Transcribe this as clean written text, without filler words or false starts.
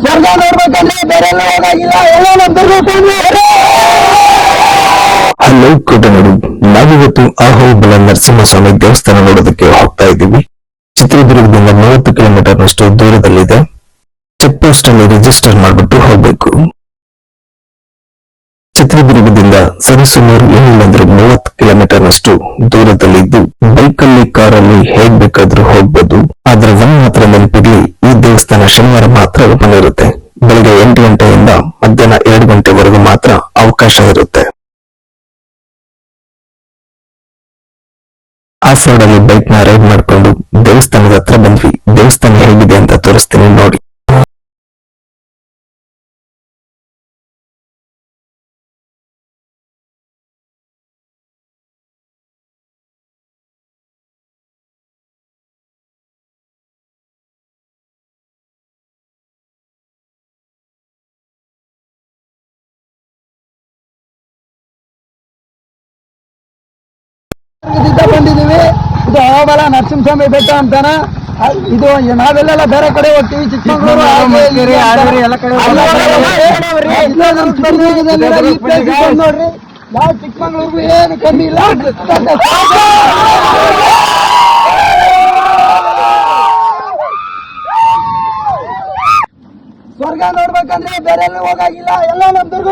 ಸ್ವರ್ಗ ನೋಡ್ಬೇಕಂದ್ರೆ ಬೇರೆ ಹೋಗಾಗಿಲ್ಲ, ಎಲ್ಲ ನಮ್ ದುರ್ಗ. ಹಲೋ ಕುಟುಂಬರು, ನಾವಿವತ್ತು ಅಹೋಬಲ ನರಸಿಂಹಸ್ವಾಮಿ ದೇವಸ್ಥಾನ ನೋಡೋದಕ್ಕೆ ಹೋಗ್ತಾ ಇದ್ದೀವಿ. ಚಿತ್ರದುರ್ಗದಿಂದ 30 ಕಿಲೋಮೀಟರ್ನಷ್ಟು ದೂರದಲ್ಲಿದೆ. ಚೆಕ್ ಪೋಸ್ಟ್ ಅಲ್ಲಿ ರಿಜಿಸ್ಟರ್ ಮಾಡಿಬಿಟ್ಟು ಹೋಗ್ಬೇಕು. ಚಿತ್ರದುರ್ಗದಿಂದ ಸರಿಸುಮಾರು ಏನಿಲ್ಲಂದ್ರೆ 30 ಕಿಲೋಮೀಟರ್ನಷ್ಟು ದೂರದಲ್ಲಿದ್ದು ಬೈಕಲ್ಲಿ ಕಾರಲ್ಲಿ ಹೇಗ್ ಬೇಕಾದ್ರೂ ಹೋಗ್ಬೋದು. ಆದ್ರೆ ಒಂದ್ ಮಾತ್ರ ನೆನಪಿರ್ಲಿ, ಈ ದೇವಸ್ಥಾನ ಶನಿವಾರ ಮಾತ್ರ ಓಪನ್ ಇರುತ್ತೆ. ಬೆಳಗ್ಗೆ 8 ಗಂಟೆಯಿಂದ ಮಧ್ಯಾಹ್ನ 2 ಗಂಟೆವರೆಗೂ ಮಾತ್ರ ಅವಕಾಶ ಇರುತ್ತೆ. ಆಫ್ ರೋಡ್ ಅಲ್ಲಿ ಬೈಕ್ ನ ರೈಡ್ ಮಾಡ್ಕೊಂಡು ದೇವಸ್ಥಾನದ ಹತ್ರ ಬಂದ್ವಿ. ದೇವಸ್ಥಾನ ಹೇಗಿದೆ ಅಂತ ತೋರಿಸ್ತೀನಿ ನೋಡಿ. ಬಂದಿದೀವಿ. ಇದು ಅಹೋಬಲ ನರಸಿಂಹಸ್ವಾಮಿ ಬೆಟ್ಟ ಅಂತಾನ. ಇದು ನಾವೆಲ್ಲ ಬೇರೆ ಕಡೆ ಹೋಗ್ತೀವಿ, ಚಿಕ್ಕಮಗಳೂರು ನೋಡ್ರಿ. ನಾವು ಚಿಕ್ಕಮಗಳೂರಿಗೂ ಏನು ಕಮ್ಮಿ ಇಲ್ಲ. ಸ್ವರ್ಗ ನೋಡ್ಬೇಕಂದ್ರೆ ಬೇರೆ ಹೋಗಾಗಿಲ್ಲ, ಎಲ್ಲ ನಮ್ ದುರ್ಗ.